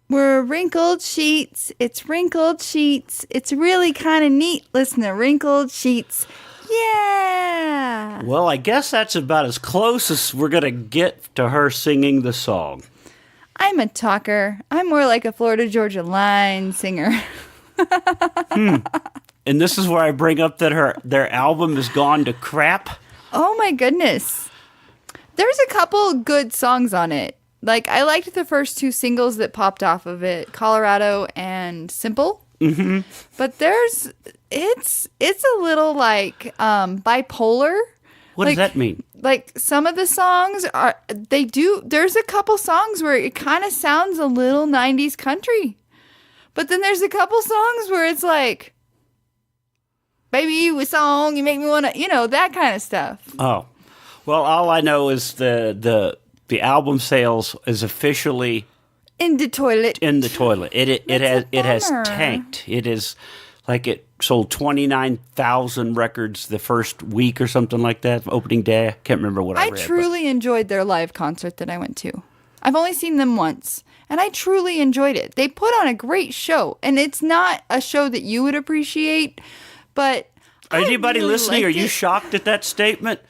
We're wrinkled sheets. It's wrinkled sheets. It's really kind of neat. Listen to wrinkled sheets. Yeah. Well, I guess that's about as close as we're going to get to her singing the song. I'm a talker. I'm more like a Florida Georgia Line singer. And this is where I bring up that their album has gone to crap. Oh my goodness. There's a couple good songs on it. Like, I liked the first two singles that popped off of it, Colorado and Simple. Mm-hmm. But it's a little like bipolar. What does that mean? Like, some of the songs there's a couple songs where it kind of sounds a little 90s country. But then there's a couple songs where it's like, baby, you a song, you make me want to, that kind of stuff. Oh. Well, all I know is the album sales is officially in the toilet. It has tanked. It is like it sold 29,000 records the first week or something like that, opening day. I can't remember what I read. I truly enjoyed their live concert that I went to. I've only seen them once, and I truly enjoyed it. They put on a great show, and it's not a show that you would appreciate, but anybody really listening, are you shocked at that statement?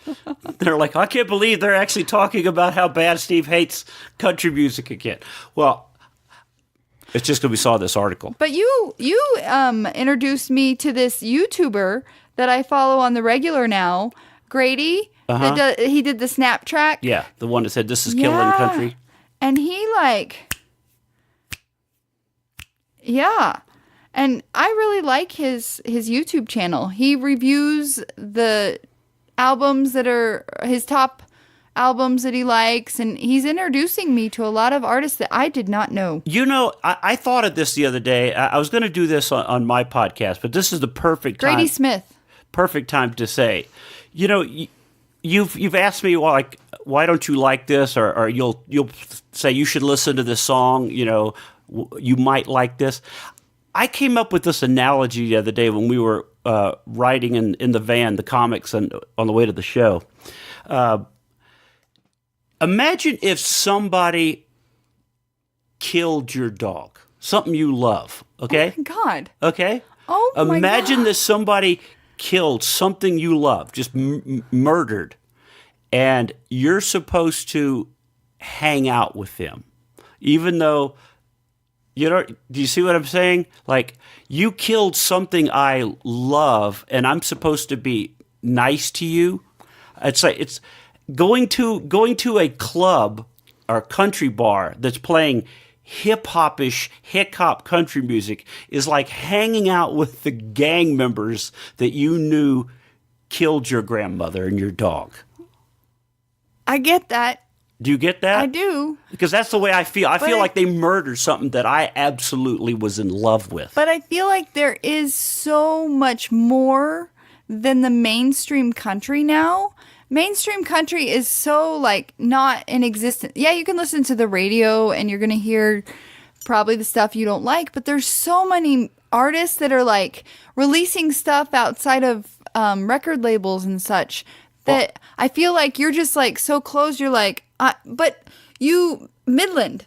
They're like, I can't believe they're actually talking about how bad Steve hates country music again. Well, it's just because we saw this article. But you introduced me to this YouTuber that I follow on the regular now, Grady. Uh-huh. He did the Snap Track. Yeah, the one that said, this is killing country. And he and I really like his YouTube channel. He reviews the albums that are his top albums that he likes, and he's introducing me to a lot of artists that I did not know. I thought of this the other day. I was going to do this on my podcast, but this is the perfect time. Grady Smith. Perfect time to say, you've asked me, well, like, why don't you like this? Or you'll say you should listen to this song. You might like this. I came up with this analogy the other day when we were riding in the van, the comics, and on the way to the show. Imagine if somebody killed your dog, something you love. Okay. Oh my God. Okay. Oh my God. Imagine that somebody killed something you love, just murdered, and you're supposed to hang out with them, even though. Do you see what I'm saying? Like, you killed something I love, and I'm supposed to be nice to you. It's like it's going to a club or country bar that's playing hip hop country music is like hanging out with the gang members that you knew killed your grandmother and your dog. I get that. Do you get that? I do. Because that's the way I feel. I feel like they murdered something that I absolutely was in love with. But I feel like there is so much more than the mainstream country now. Mainstream country is so, like, not in existence. Yeah, you can listen to the radio and you're going to hear probably the stuff you don't like, but there's so many artists that are, like, releasing stuff outside of record labels and such that I feel like you're just, like, so close. You're like, but Midland.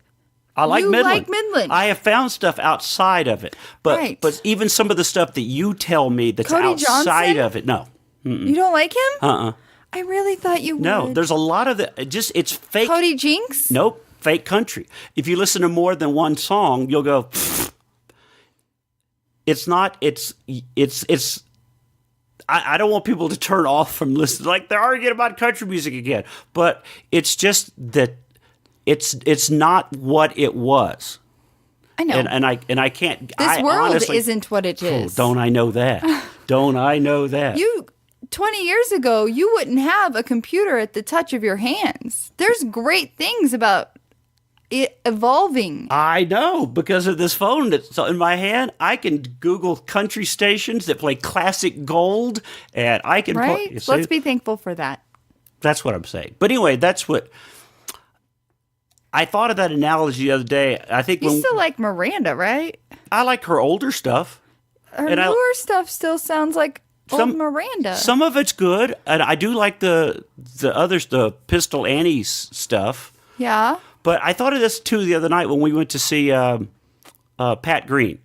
I like Midland. Like Midland. I have found stuff outside of it. But Right. but even some of the stuff that you tell me that's Cody outside Johnson? of it, no. You don't like him? Uh-uh. I really thought you would. No, there's a lot of it's fake. Cody Jinks? Nope, fake country. If you listen to more than one song, you'll go, pfft. It's not, it's I don't want people to turn off from listening. Like, they're arguing about country music again. But it's just that it's not what it was. I know. And I can't. This world honestly, isn't what it is. Don't I know that? Don't I know that? 20 years ago, you wouldn't have a computer at the touch of your hands. There's great things about it evolving. I know, because of this phone that's in my hand. I can Google country stations that play classic gold, and I can Right? Let's be thankful for that. That's what I'm saying. But anyway, that's what I thought of that analogy the other day. I think You still like Miranda, right? I like her older stuff. Her And newer stuff still sounds like old Miranda. Some of it's good, and I do like the others, the Pistol Annie's stuff. Yeah. But I thought of this too the other night when we went to see Pat Green.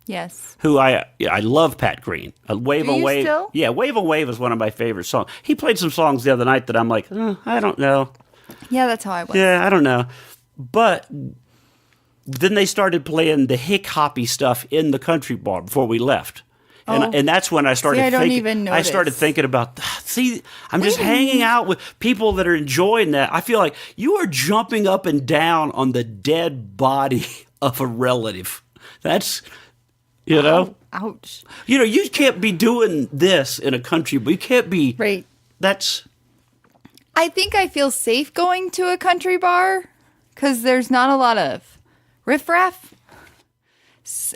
Yes. Who I love Pat Green. Wave Do a you Wave. still? Yeah, Wave a Wave is one of my favorite songs. He played some songs the other night that I'm like, I don't know. Yeah, that's how I was. Yeah, I don't know. But then they started playing the hick hoppy stuff in the country bar before we left. And that's when I started See, I don't thinking, even I started notice. thinking about, I'm just hanging out with people that are enjoying that. I feel like you are jumping up and down on the dead body of a relative. That's, Ouch. you can't be doing this in a country, but you can't be. Right. That's. I think I feel safe going to a country bar because there's not a lot of riffraff.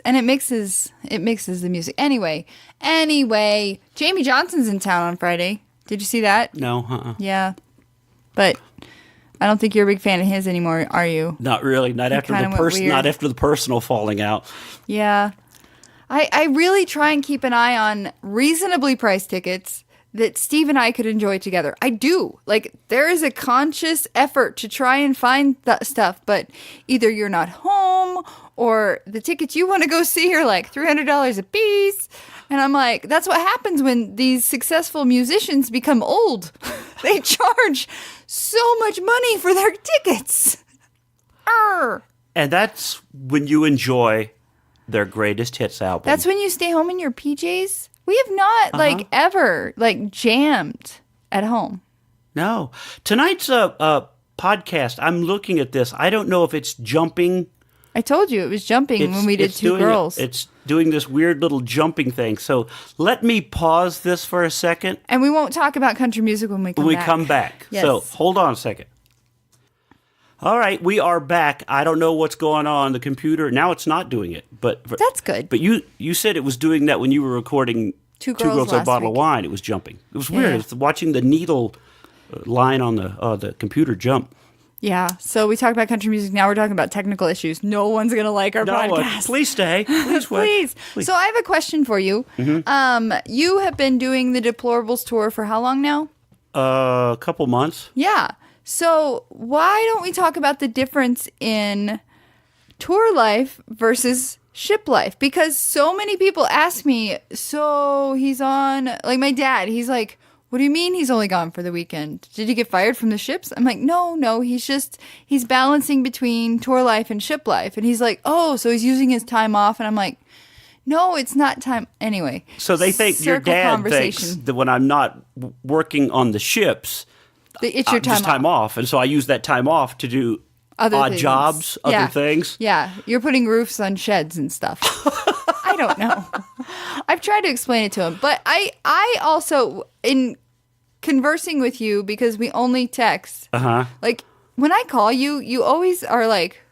And it mixes the music. Anyway, Jamie Johnson's in town on Friday. Did you see that? No, Yeah. But I don't think you're a big fan of his anymore, are you? Not really. Not after kinda went weird. Not after the personal falling out. Yeah. I really try and keep an eye on reasonably priced tickets that Steve and I could enjoy together. I do. Like, there is a conscious effort to try and find that stuff, but either you're not home or the tickets you want to go see are like $300 a piece. And I'm like, that's what happens when these successful musicians become old. They charge so much money for their tickets. Arr. And that's when you enjoy their greatest hits album. That's when you stay home in your PJs. We have not ever jammed at home. No. Tonight's podcast, I'm looking at this. I don't know if it's jumping. I told you it was jumping when we did Two Girls. It's doing this weird little jumping thing. So let me pause this for a second. And we won't talk about country music when we come back. Yes. So hold on a second. All right, we are back. I don't know what's going on the computer. Now it's not doing it. But that's good. But you said it was doing that when you were recording Two Girls and a Bottle week. of Wine. It was jumping. It was weird. Yeah. It's watching the needle line on the computer jump. Yeah. So we talked about country music. Now we're talking about technical issues. No one's going to like our podcast. Please stay. Please wait. Please. So I have a question for you. Mm-hmm. You have been doing the Deplorables tour for how long now? A couple months. Yeah. So why don't we talk about the difference in tour life versus ship life? Because so many people ask me, so he's on, like my dad, he's like, what do you mean he's only gone for the weekend? Did he get fired from the ships? I'm like, no, he's balancing between tour life and ship life. And he's like, oh, so he's using his time off. And I'm like, no, it's not time. Anyway. So they think your dad thinks that when I'm not working on the ships, it's your time just time off. And so I use that time off to do odd jobs, other things. Yeah, you're putting roofs on sheds and stuff. I don't know. I've tried to explain it to him. But I also, in conversing with you, because we only text, like when I call you, you always are like,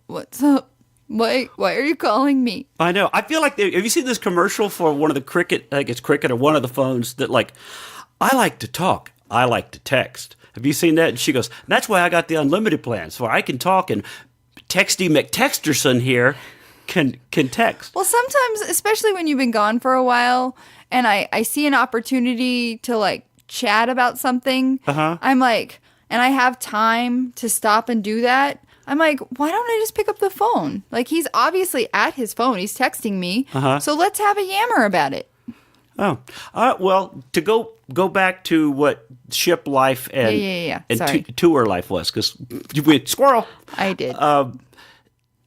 what's up? Why are you calling me? I know. I feel like, have you seen this commercial for one of the Cricket, I think it's Cricket or one of the phones that like, I like to talk. I like to text. Have you seen that? And she goes, that's why I got the unlimited plan, so I can talk, and Texty McTexterson here can text. Well, sometimes, especially when you've been gone for a while, and I see an opportunity to like chat about something, I'm like, and I have time to stop and do that, I'm like, why don't I just pick up the phone? Like, he's obviously at his phone. He's texting me. So let's have a yammer about it. Oh, well, to go back to what ship life and tour life was, because you went squirrel. I did.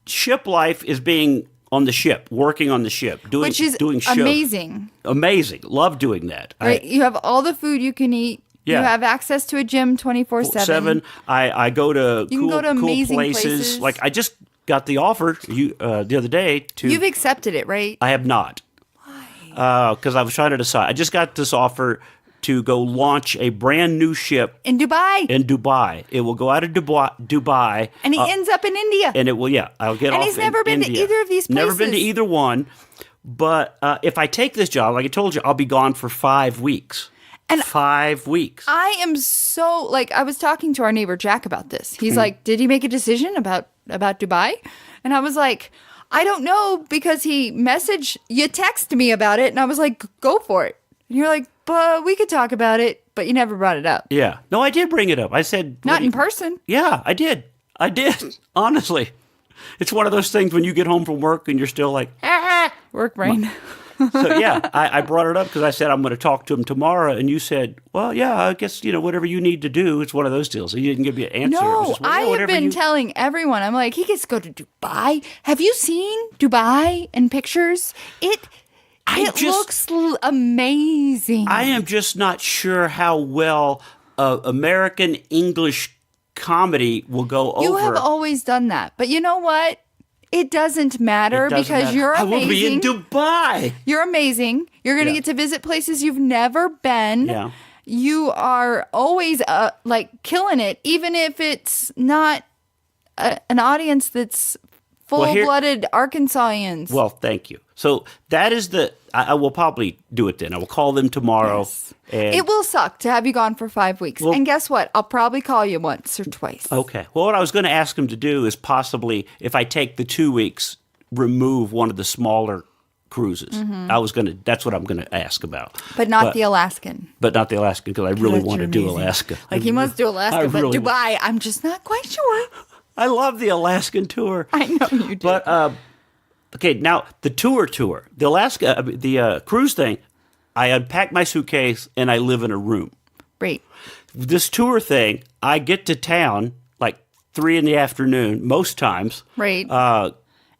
Ship life is being on the ship, working on the ship, doing shows. Amazing. Amazing. Love doing that. Right, you have all the food you can eat. Yeah. You have access to a gym 24/7. I go to cool amazing places. Like I just got the offer the other day to. You've accepted it, right? I have not. Because I was trying to decide. I just got this offer to go launch a brand new ship in Dubai. It will go out of Dubai, and he ends up in India. And it will, I'll get off. And he's never been to either of these places. Never been to either one. But if I take this job, like I told you, I'll be gone for 5 weeks. And 5 weeks. I am so I was talking to our neighbor Jack about this. He's like, "Did he make a decision about Dubai?" And I was like, I don't know, because you texted me about it, and I was like, go for it. And you're like, but we could talk about it, but you never brought it up. Yeah. No, I did bring it up. I said. Not in person. Yeah, I did. Honestly. It's one of those things when you get home from work and you're still like, ah. Work brain. So, yeah, I brought it up because I said I'm going to talk to him tomorrow. And you said, well, yeah, I guess, whatever you need to do. It's one of those deals. So you didn't give me an answer. It was No, just, well, I yeah, have been telling everyone. I'm like, he gets to go to Dubai. Have you seen Dubai in pictures? It looks amazing. I am just not sure how well American English comedy will go over. You have always done that. But you know what? It doesn't matter because you're amazing. I will be in Dubai. You're amazing. You're going to get to visit places you've never been. Yeah. You are always killing it, even if it's not an audience that's full-blooded Arkansasians. Well, thank you. So that is I will probably do it then. I will call them tomorrow. Yes. And it will suck to have you gone for 5 weeks. Well, and guess what? I'll probably call you once or twice. Okay. Well, what I was going to ask him to do is possibly, if I take the 2 weeks, remove one of the smaller cruises. That's what I'm going to ask about. But not the Alaskan. But not the Alaskan because I really want to do Alaska. Like he wants to do Alaska, but really Dubai, I'm just not quite sure. I love the Alaskan tour. I know you do. But, okay, now the tour, the Alaska, the cruise thing, I unpack my suitcase and I live in a room. Right. This tour thing, I get to town like 3 p.m. most times. Right.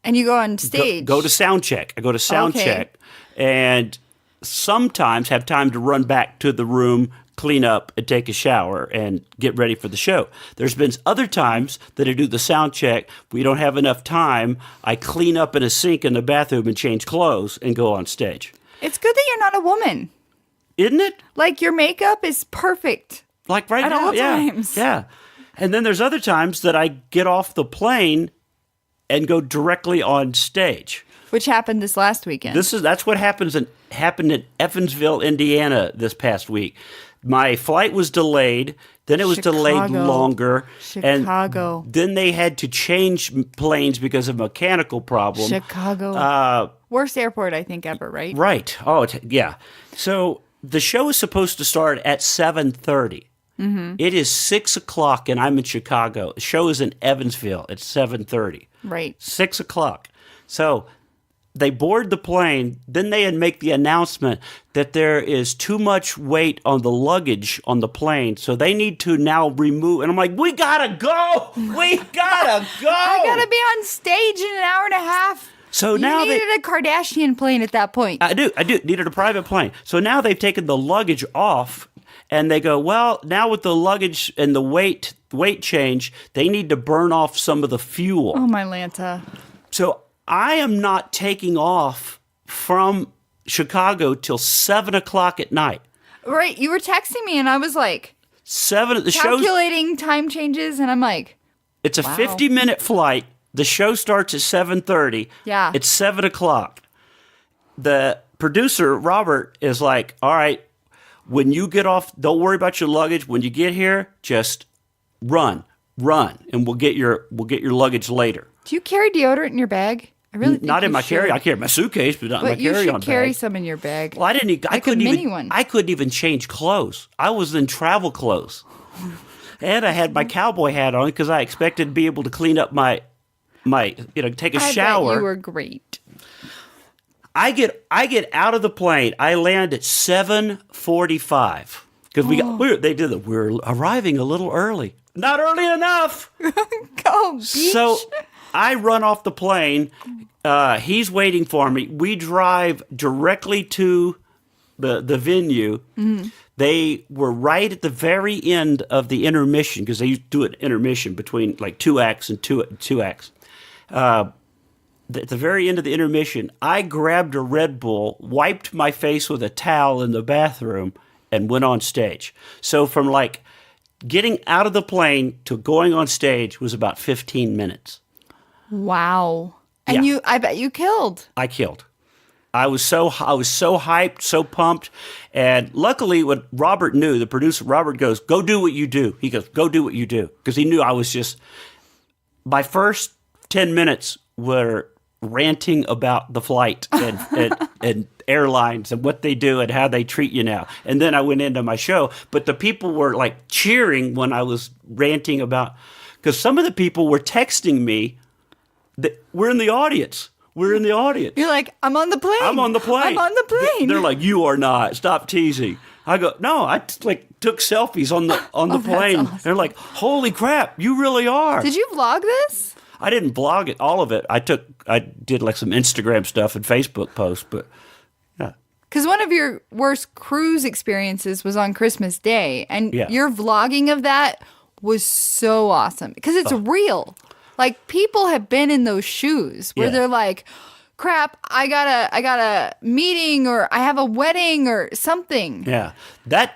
And you go on stage. Go to sound check. I go to sound check and sometimes have time to run back to the room, clean up and take a shower and get ready for the show. There's been other times that I do the sound check. We don't have enough time. I clean up in a sink in the bathroom and change clothes and go on stage. It's good that you're not a woman. Isn't it? Like your makeup is perfect. Like right at now, all yeah. times. Yeah. And then there's other times that I get off the plane and go directly on stage. Which happened this last weekend. That's what happened in Evansville, Indiana this past week. My flight was delayed, then it was delayed longer. Chicago. And then they had to change planes because of a mechanical problem. Chicago. Worst airport, I think, ever, right? Right. Oh, yeah. So the show is supposed to start at 7:30. Mm-hmm. It is 6 o'clock, and I'm in Chicago. The show is in Evansville at 7:30. Right. 6 o'clock. So they board the plane. Then they make the announcement that there is too much weight on the luggage on the plane. So they need to now remove. And I'm like, we got to go. We got to go. I got to be on stage in an hour and a half. So now you needed a Kardashian plane at that point. I do. Needed a private plane. So now they've taken the luggage off. And they go, well, now with the luggage and the weight change, they need to burn off some of the fuel. Oh, my Lanta. So I am not taking off from Chicago till 7 o'clock at night. Right. You were texting me and I was like, calculating time changes. And I'm like, it's a 50-minute flight. The show starts at 7:30. Yeah. It's 7 o'clock. The producer, Robert, is like, all right, when you get off, don't worry about your luggage. When you get here, just run, and we'll get your luggage later. Do you carry deodorant in your bag? I really think not in my carry. I carry my suitcase, but not in my carry-on bag. You should carry some in your bag. Well, I didn't. I couldn't even change clothes. I was in travel clothes, and I had my cowboy hat on because I expected to be able to clean up my take a shower. Bet you were great. I get out of the plane. I land at 7:45 because we're arriving a little early. Not early enough. Go, beach. So I run off the plane. He's waiting for me. We drive directly to the venue. Mm-hmm. They were right at the very end of the intermission because they used to do an intermission between like two acts and two acts. At the very end of the intermission, I grabbed a Red Bull, wiped my face with a towel in the bathroom, and went on stage. So from like getting out of the plane to going on stage was about 15 minutes. Wow. And I bet you killed. I killed. I was so hyped, so pumped. And luckily what Robert knew, the producer, Robert goes, go do what you do. He goes, go do what you do. Because he knew I was just, my first 10 minutes were ranting about the flight and airlines and what they do and how they treat you now. And then I went into my show. But the people were like cheering when I was ranting about, because some of the people were texting me We're in the audience. We're in the audience. You're like, I'm on the plane. I'm on the plane. I'm on the plane. They're like, you are not. Stop teasing. I go, no, I took selfies on the plane. That's awesome. They're like, holy crap, you really are. Did you vlog this? I didn't vlog it, all of it. I did like some Instagram stuff and Facebook posts, but yeah. Because one of your worst cruise experiences was on Christmas Day, and Yeah. your vlogging of that was so awesome because it's real. Like, people have been in those shoes where Yeah. they're like, crap, I got a meeting, or I have a wedding or something. Yeah. That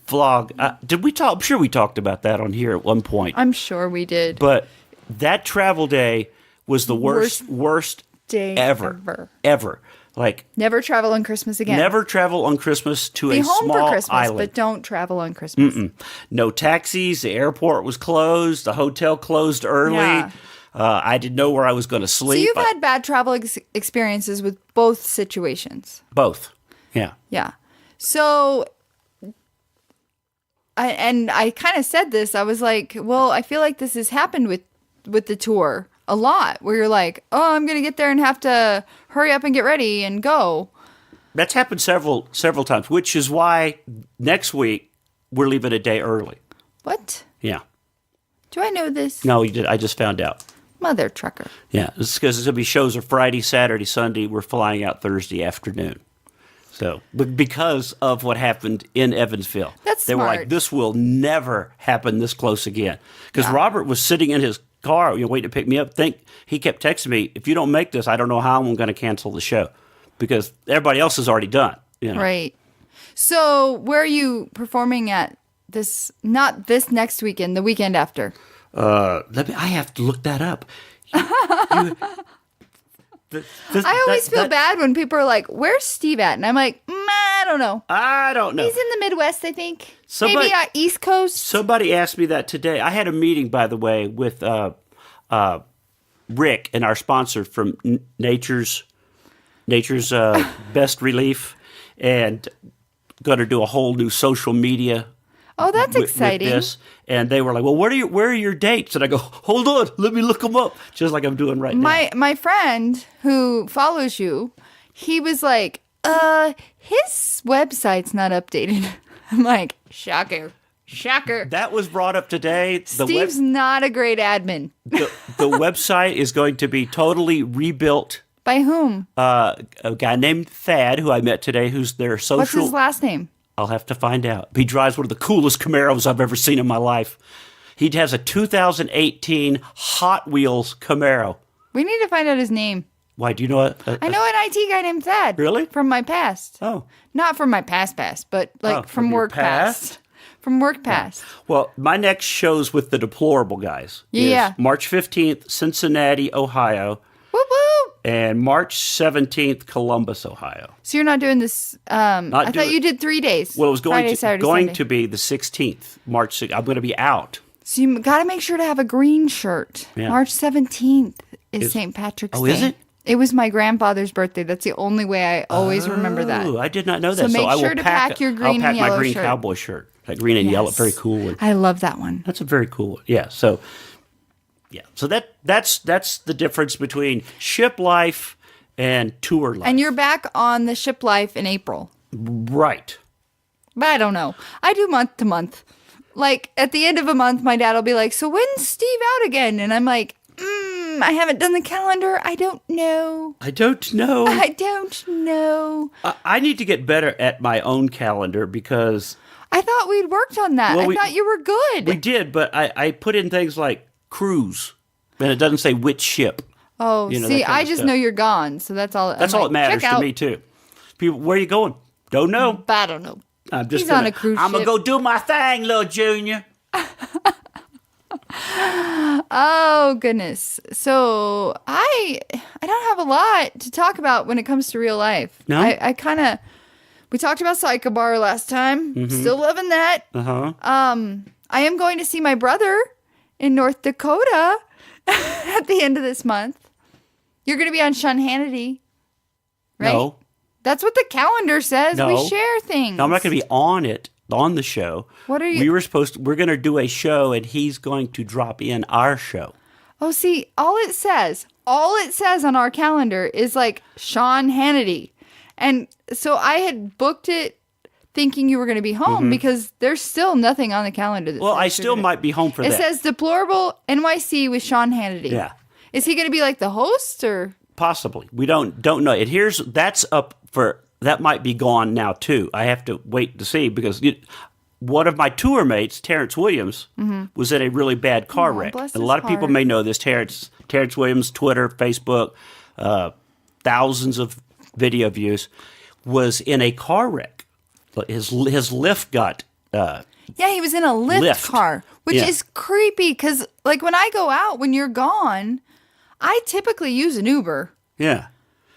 vlog, did we talk? I'm sure we talked about that on here at one point. I'm sure we did. But that travel day was the worst day ever. Like, Never travel on Christmas again. never travel on Christmas to Be a home small for Christmas, island. but don't travel on Christmas. No taxis. The airport was closed. The hotel closed early. Yeah. I didn't know where I was going to So sleep. you've had bad travel experiences with both situations. Both. Yeah. Yeah. So, I kind of said this. I was like, well, I feel like this has happened with the tour a lot, where you're like, oh, I'm going to get there and have to hurry up and get ready and go. That's happened several times, which is why next week we're leaving a day early. What? Yeah. Do I know this? No, you did. I just found out. Mother trucker. Yeah, it's because it's going to be shows are Friday, Saturday, Sunday. We're flying out Thursday afternoon. So, but because of what happened in Evansville, That's they were smart. like, "This will never happen this close again." Because Robert was sitting in his car, waiting to pick me up. He kept texting me, "If you don't make this, I don't know how I'm going to cancel the show," because everybody else is already done. Right. So, where are you performing at this? Not this next weekend, the weekend after. I have to look that up. I always feel bad when people are like, "Where's Steve at?" And I'm like, I don't know. I don't know. He's in the Midwest, I think. Somebody- Maybe East Coast. Somebody asked me that today. I had a meeting, by the way, with Rick and our sponsor from Nature's Best Relief, and going to do a whole new social media. Oh, that's with exciting. this. And they were like, "Well, where are your dates?" And I go, "Hold on, let me look them up," just like I'm doing right now. My friend who follows you, he was like, his website's not updated. I'm like, shocker. That was brought up today. Steve's not a great admin. The website is going to be totally rebuilt. By whom? A guy named Thad, who I met today, who's their social. What's his last name? I'll have to find out. He drives one of the coolest Camaros I've ever seen in my life. He has a 2018 Hot Wheels Camaro. We need to find out his name. Why, do you know what? I know an IT guy named Thad. Really? From my past. Oh. Not from my past, but like from from your work past. From work past. Well, my next show's with the Deplorable Guys. Yeah. Is March 15th, Cincinnati, Ohio. Whoop whoop. And March 17th, Columbus, Ohio. So you're not doing this. I thought doing- you did 3 days. Well, it was Friday, Saturday, going Sunday. to be the 16th, March 6th. I'm going to be out. So you got to make sure to have a green shirt. Yeah. March 17th is St. Patrick's Day. Oh, is it? It was my grandfather's birthday. That's the only way I always remember that. Oh, I did not know that. So make I will sure to pack your green I'll pack and yellow my green shirt. cowboy shirt. That green and yellow, very cool one. I love that one. That's a very cool one. Yeah. So that's the difference between ship life and tour life. And you're back on the ship life in April. Right. But I don't know. I do month to month. Like at the end of a month, my dad will be like, "So when's Steve out again?" And I'm like, I haven't done the calendar. I don't know. I don't know. I don't know. I need to get better at my own calendar because I thought we'd worked on that. Well, I thought you were good. we did, but I put in things like cruise, and it doesn't say which ship. Oh, You know, see, that kind I of just stuff. know you're gone, so that's all. That's all that matters to me too. People, where are you going? Don't know. But I don't know. I'm just He's on a cruise I'm gonna ship. go do my thing, little Junior. Oh goodness. So I don't have a lot to talk about when it comes to real life. No? I kind of we talked about Psycho Bar last time. Mm-hmm. Still loving that. Uh-huh. I am going to see my brother in North Dakota at the end of this month. You're going to be on Sean Hannity, right? No. That's what the calendar says. No. We share things. No, I'm not going to be on the show. What are you- We're going to do a show, and he's going to drop in our show. Oh, see, all it says on our calendar is like Sean Hannity. And so I had booked it thinking you were going to be home because there's still nothing on the calendar. Well, I still might be home for that. It says Deplorable NYC with Sean Hannity. Yeah. Is he going to be like the host or? Possibly. We don't know. That's up for, that might be gone now too. I have to wait to see because one of my tour mates, Terrence Williams, was in a really bad car wreck. Bless And a his lot of people heart. may know this. Terrence Williams, Twitter, Facebook, thousands of video views, was in a car wreck. But his lift got Yeah, he was in a lift car, which Yeah. is creepy because like when I go out, when you're gone, I typically use an Uber yeah.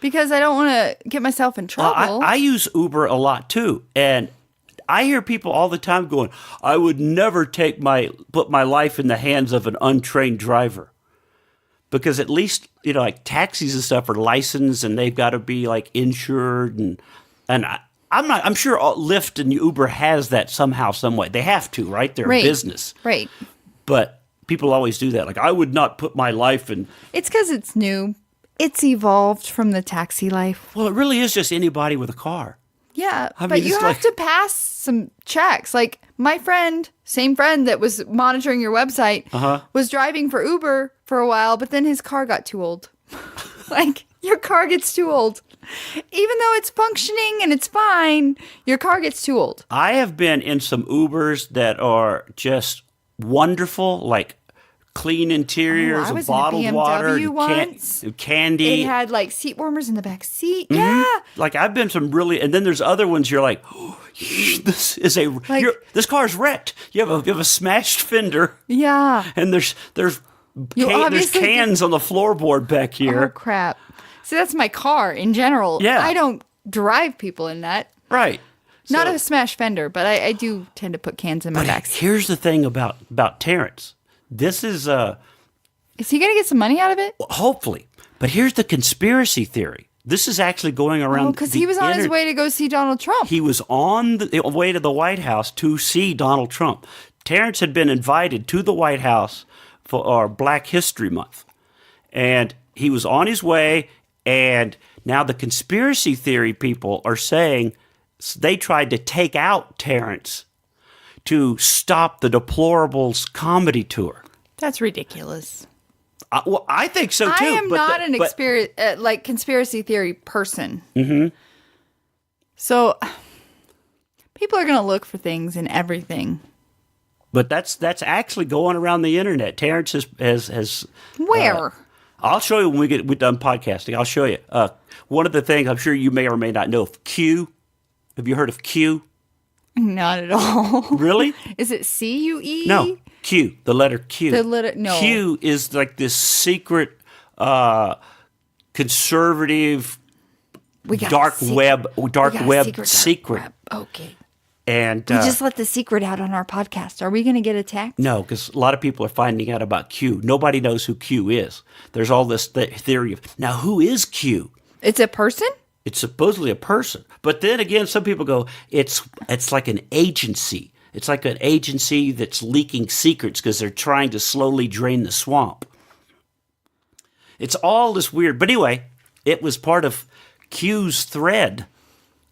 because I don't want to get myself in trouble. I use Uber a lot too, and I hear people all the time going, "I would never put my life in the hands of an untrained driver," because at least like taxis and stuff are licensed and they've got to be like insured and I'm sure Lyft and Uber has that somehow, some way. They have to, right? They're a business, Right. but people always do that. Like I would not put my life in. It's because it's new. It's evolved from the taxi life. Well, it really is just anybody with a car. Yeah, I but mean, you it's have like- to pass some checks. Like my same friend that was monitoring your website, was driving for Uber for a while, but then his car got too old. Like your car gets too old. Even though it's functioning and it's fine, your car gets too old. I have been in some Ubers that are just wonderful, like clean interiors, I and was in a bottled water, BMW once. and candy. It had like seat warmers in the back seat. Yeah. Like I've been some really, and then there's other ones you're like, oh, this is this car's wrecked. You have a smashed fender, Yeah. and there's obviously- cans on the floorboard back Oh, here. crap. See, that's my car in general. Yeah. I don't drive people in that. Right. Not So- a smash fender, but I do tend to put cans in my But back seat. here's the thing about Terrence. This is Is he going to get some money out of it? hopefully, but here's the conspiracy theory. This is actually going around. Oh, because he was on his way to go see Donald Trump. He was on the way to the White House to see Donald Trump. Terrence had been invited to the White House for our Black History Month, and he was on his way. And now the conspiracy theory people are saying they tried to take out Terrence to stop the Deplorables comedy tour. That's ridiculous. Well, I think so too. I am but not the- an conspiracy theory person. Mm-hmm. So people are going to look for things in everything. But that's actually going around the internet. Terrence has Where? I'll show you when we're done podcasting. I'll show you. One of the things I'm sure you may or may not know of Q. Have you heard of Q? Not at all. Really? Is it CUE? No. Q. The letter Q. No. Q is like this secret conservative We got dark a secret- web we got a secret. dark web. Okay. And We just let the secret out on our podcast. Are we going to get attacked? no, because a lot of people are finding out about Q. Nobody knows who Q is. There's all this theory of now who is Q? It's a person? It's supposedly a person, but then again, some people go, it's like an agency. It's like an agency that's leaking secrets because they're trying to slowly drain the swamp. It's all this weird, but anyway, it was part of Q's thread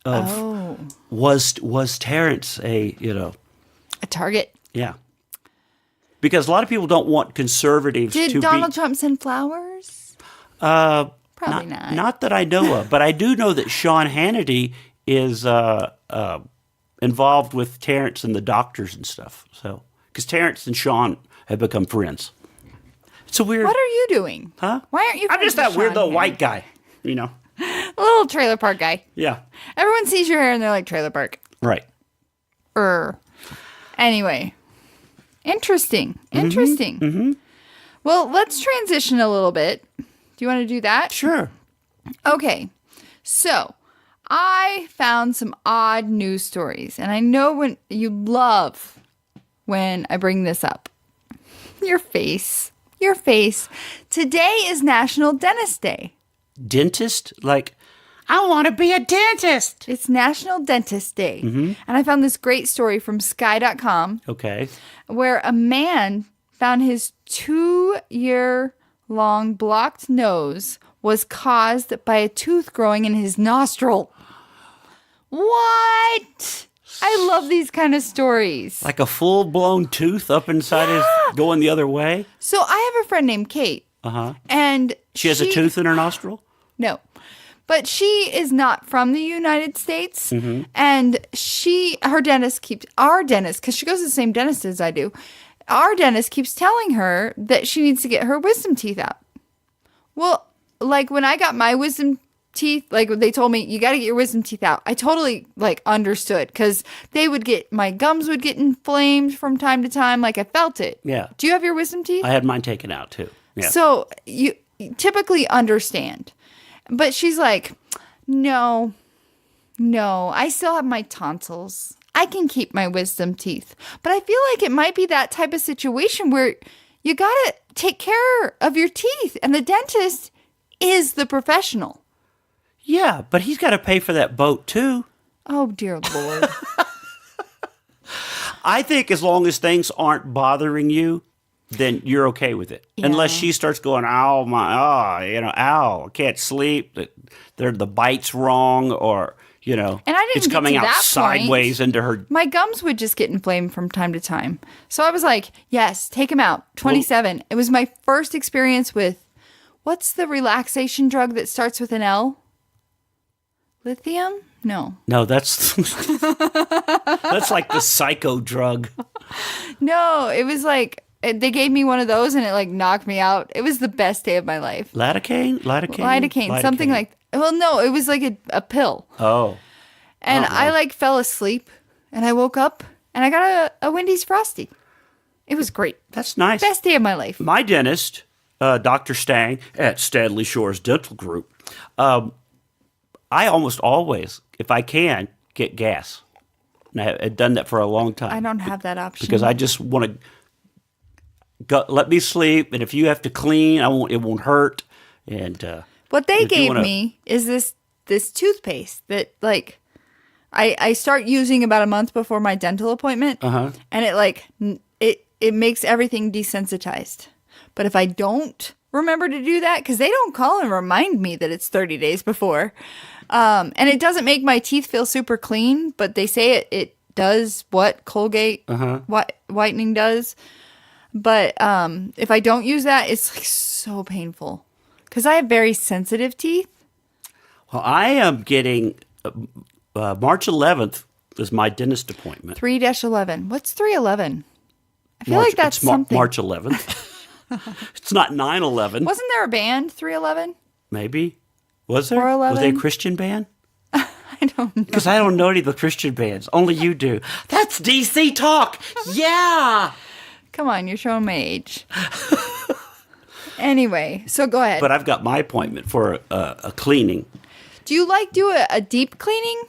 of was Terrence a target? yeah, because a lot of people don't want conservatives Did to Donald be. Trump send flowers? Probably not. Not that I know of, but I do know that Sean Hannity is involved with Terrence and the doctors and stuff. So, because Terrence and Sean have become friends. It's a weird. What are you doing? Huh? Why aren't you? I'm friends just that with weird Sean little Hannity? white guy, you know. A little trailer park guy. Yeah. Everyone sees your hair and they're like trailer park. Right. Anyway, interesting. Well, let's transition a little bit. Do you want to do that? Sure. Okay. So, I found some odd news stories, and I know when you love when I bring this up. Your face. Today is National Dentist Day. Dentist, like, I want to be a dentist. It's National Dentist Day. And I found this great story from sky.com Okay. where a man found his 2-year long blocked nose was caused by a tooth growing in his nostril. What? I love these kind of stories. Like a full-blown tooth up inside his, going the other way? So I have a friend named Kate. Uh-huh. And She has a tooth in her nostril? No. But she is not from the United States. Mm-hmm. And our dentist, because she goes to the same dentist as I do, our dentist keeps telling her that she needs to get her wisdom teeth out. Well, like when I got my wisdom teeth, like they told me, you got to get your wisdom teeth out. I totally like understood because my gums would get inflamed from time to time. Like I felt it. Yeah. Do you have your wisdom teeth? I had mine taken out too. Yeah. So you typically understand. But she's like, no, I still have my tonsils. I can keep my wisdom teeth. But I feel like it might be that type of situation where you got to take care of your teeth. And the dentist is the professional. Yeah, but he's got to pay for that boat too. Oh, dear Lord. I think as long as things aren't bothering you, then you're okay with it. Yeah. Unless she starts going, ow, I can't sleep. The bite's wrong, or, And I didn't it's get coming to out that sideways point. into her. My gums would just get inflamed from time to time. So I was like, yes, take him out. 27. It was my first experience with, what's the relaxation drug that starts with an L? Lithium? No, that's that's like the psycho drug. No, it was like, they gave me one of those and it like knocked me out. It was the best day of my life. Lidocaine, something like, well, no, it was like a pill. Oh. And I like fell asleep and I woke up and I got a Wendy's Frosty. It was great. That's nice. Best day of my life. My dentist, Dr. Stang at Stanley Shores Dental Group, I almost always, if I can, get gas. And I've done that for a long time. I don't have that option. Because I just want to let me sleep, and if you have to clean, it won't hurt. And what they gave me is this toothpaste that like I start using about a month before my dental appointment, and it makes everything desensitized. But if I don't remember to do that, because they don't call and remind me that it's 30 days before, and it doesn't make my teeth feel super clean, but they say it does what Colgate whitening does. But if I don't use that, it's like so painful because I have very sensitive teeth. Well, I am getting March 11th is my dentist appointment. 3-11. What's 311? I feel like that's something. March 11th. It's not 9/11. Wasn't there a band 311? Maybe. Was there? 411? Was they a Christian band? I don't know. Because I don't know any of the Christian bands. Only you do. That's DC talk. Yeah. Come on, you're showing my age. Anyway, so go ahead. But I've got my appointment for a cleaning. Do you do a deep cleaning?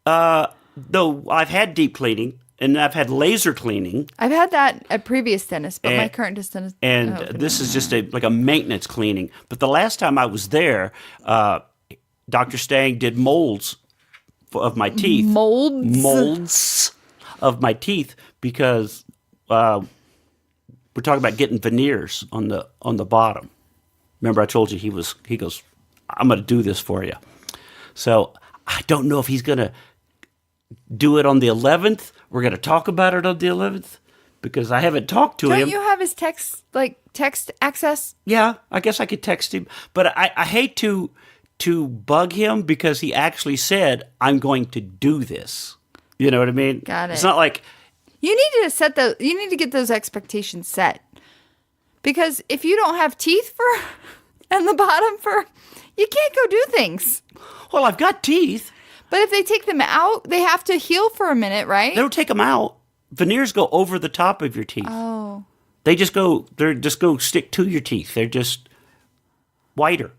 No, I've had deep cleaning, and I've had laser cleaning. I've had that at previous dentist, but my current dentist. And this is just like a maintenance cleaning. But the last time I was there, Dr. Stang did molds of my teeth. Molds of my teeth because we're talking about getting veneers on the bottom. Remember I told you he goes, I'm going to do this for you. So I don't know if he's going to do it on the 11th. We're going to talk about it on the 11th because I haven't talked to him. Don't you have his text access? Yeah, I guess I could text him. But I hate to bug him because he actually said, I'm going to do this. You know what I mean? Got it. It's not like... You need to get those expectations set. Because if you don't have teeth and the bottom you can't go do things. Well, I've got teeth. But if they take them out, they have to heal for a minute, right? They don't take them out. Veneers go over the top of your teeth. Oh. They just go stick to your teeth. They're just whiter.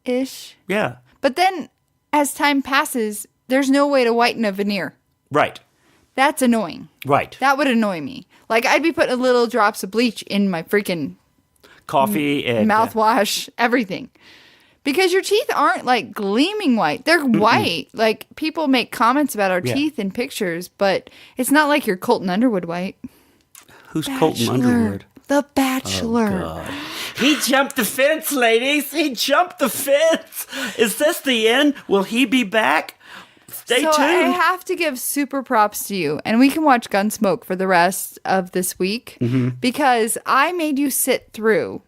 Ish. Yeah. But then as time passes, there's no way to whiten a veneer. Right. That's annoying. Right. That would annoy me. Like I'd be putting little drops of bleach in my freaking coffee and mouthwash, everything. Because your teeth aren't like gleaming white. They're white. Like people make comments about our teeth in pictures, but it's not like your Colton Underwood white. Who's Colton Underwood? The Bachelor. God. He jumped the fence, ladies. He jumped the fence. Is this the end? Will he be back? Stay tuned. I have to give super props to you, and we can watch Gunsmoke for the rest of this week because I made you sit through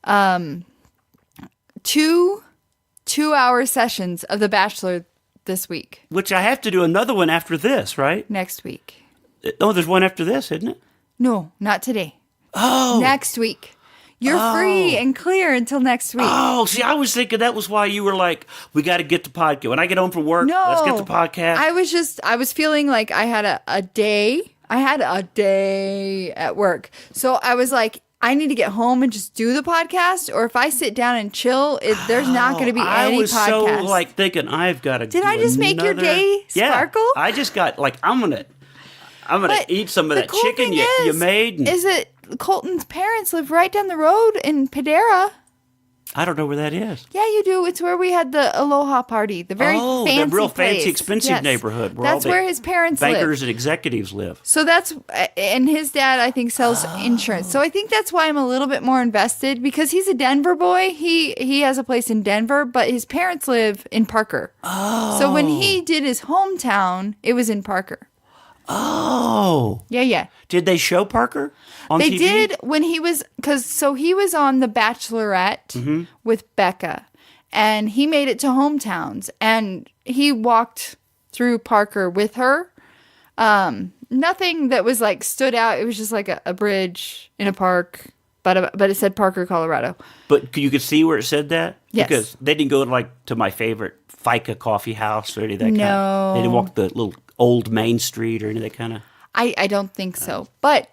2-hour sessions of The Bachelor this week. Which I have to do another one after this, right? Next week. Oh, there's one after this, isn't it? No, not today. Oh. Next week. You're free and clear until next week. Oh, see, I was thinking that was why you were like, we got to get the podcast. When I get home from work, let's get the podcast. I was feeling like I had a day. I had a day at work. So I was like, I need to get home and just do the podcast. Or if I sit down and chill, there's not going to be any podcast. I was so like thinking, I've got to Did I just make your day sparkle? Yeah, I just got like, I'm gonna eat some of that chicken you made. Is it Colton's parents live right down the road in Padera? I don't know where that is. Yeah, you do. It's where we had the Aloha party. The very fancy the real place. fancy, expensive neighborhood. That's where his parents live. Bankers and executives live. So and his dad, I think, sells insurance. So I think that's why I'm a little bit more invested because he's a Denver boy. He has a place in Denver, but his parents live in Parker. Oh. So when he did his hometown, it was in Parker. Oh. Yeah. Did they show Parker on TV? They did when he was, he was on The Bachelorette with Becca, and he made it to hometowns, and he walked through Parker with her. Nothing that was like stood out. It was just like a bridge in a park, but it said Parker, Colorado. But you could see where it said that? Yes. Because they didn't go to my favorite FICA coffee house or any of that No. kind. They didn't walk the little old Main Street or any of that kind of. I don't think so. But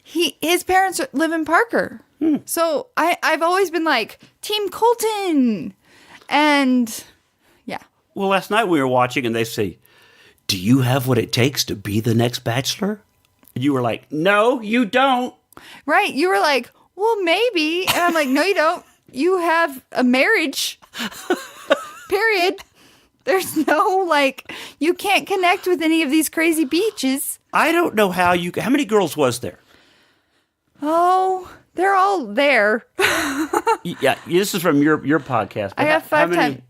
his parents live in Parker. So I've always been like, Team Colton. And yeah. Well, last night we were watching and they say, do you have what it takes to be the next Bachelor? And you were like, no, you don't. Right. You were like, well, maybe. And I'm like, no, you don't. You have a marriage. Period. There's no, you can't connect with any of these crazy beaches. I don't know how many girls was there? Oh, they're all there. Yeah, this is from your podcast. I got 5 times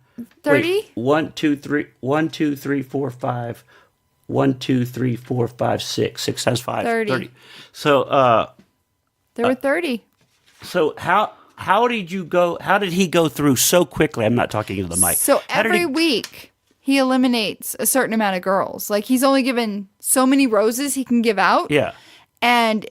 30. 1, 2, 3, 1, 2, 3, 4, 5. 1, 2, 3, 4, 5, 6. 6 times 5. 30. So, there were 30. So how did you go? How did he go through so quickly? I'm not talking into the mic. So every week he eliminates a certain amount of girls. Like he's only given so many roses he can give out. Yeah. And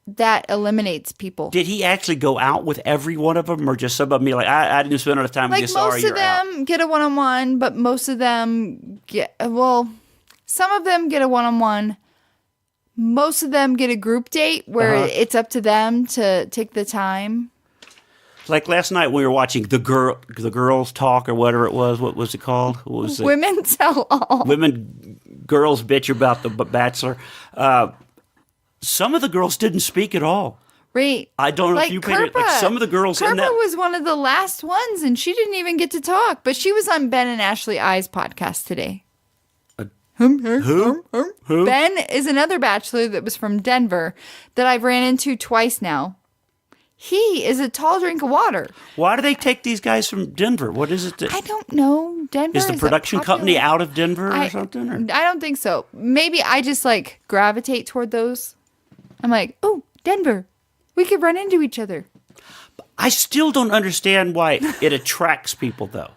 that eliminates people. Did he actually go out with every one of them, or just some of them? Like I didn't spend enough time with you. Sorry, most of them get a one-on-one, but most of them some of them get a one-on-one. Most of them get a group date where it's up to them to take the time. Like last night we were watching the girls talk or whatever it was. What was it called? What was it? Women Tell All. Girls bitch about the Bachelor. Some of the girls didn't speak at all. Right. I don't know if you paid it. Like some of the girls in that was one of the last ones, and she didn't even get to talk. But she was on Ben and Ashley I's podcast today. Who? Ben is another Bachelor that was from Denver that I've ran into twice now. He is a tall drink of water. Why do they take these guys from Denver? What is it? I don't know. Denver is the production company out of Denver or something? Or? I don't think so. Maybe I just gravitate toward those. I'm like, oh, Denver. We could run into each other. I still don't understand why it attracts people, though.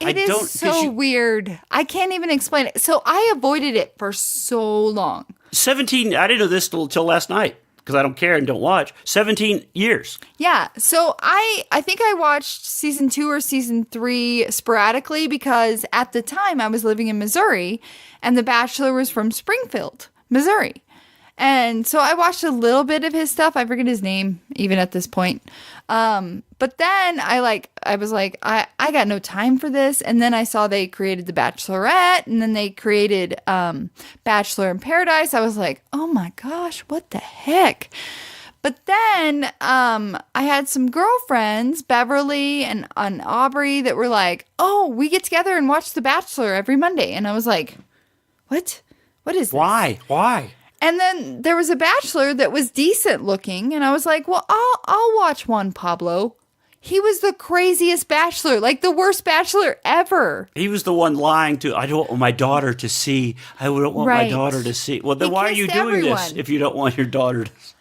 It is so weird. I can't even explain it. So I avoided it for so long. 17, I didn't know this till last night because I don't care and don't watch. 17 years. Yeah. So I think I watched season 2 or season 3 sporadically because at the time I was living in Missouri and The Bachelor was from Springfield, Missouri. And so I watched a little bit of his stuff. I forget his name even at this point. But then I was like, I got no time for this. And then I saw they created The Bachelorette and then they created Bachelor in Paradise. I was like, oh my gosh, what the heck? But then I had some girlfriends, Beverly and Aubrey, that were like, oh, we get together and watch The Bachelor every Monday. And I was like, what? What is this? Why? And then there was a Bachelor that was decent looking, and I was like, well, I'll watch Juan Pablo. He was the craziest Bachelor, like the worst Bachelor ever. He was the one lying to, I don't want my daughter to see. I don't want my Right. daughter to see. Well, then He why are you kissed doing this everyone. if you don't want your daughter to see?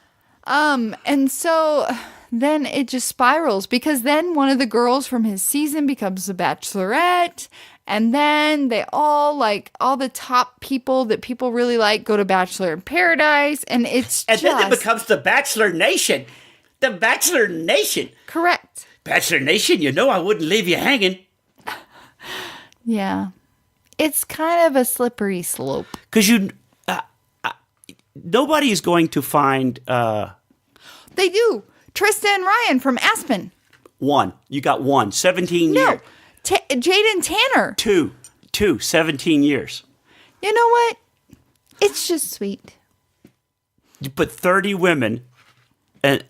And so then it just spirals because then one of the girls from his season becomes a Bachelorette. And then they all all the top people that people really like go to Bachelor in Paradise. And it's And just then it becomes the Bachelor Nation. The Bachelor Nation. correct. Bachelor Nation, you know I wouldn't leave you hanging. Yeah. It's kind of a slippery slope. Because nobody is going to find They do. Trista and Ryan from Aspen. one. You got one. 17 No. years. Jade and Tanner. Two. 17 years. You know what? It's just sweet. You put 30 women, and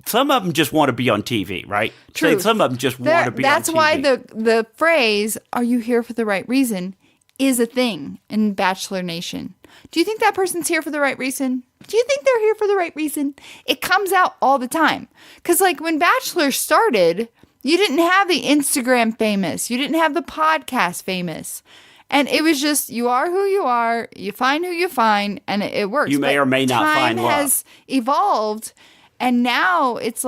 some of them just want to be on TV, right? True. Some of them just want to be on TV. That's why the phrase, are you here for the right reason, is a thing in Bachelor Nation. Do you think that person's here for the right reason? Do you think they're here for the right reason? It comes out all the time. Because when Bachelor started, you didn't have the Instagram famous. You didn't have the podcast famous. And it was just, you are who you are, you find who you find, and it works. You may or may not find love. Time has evolved, and now it's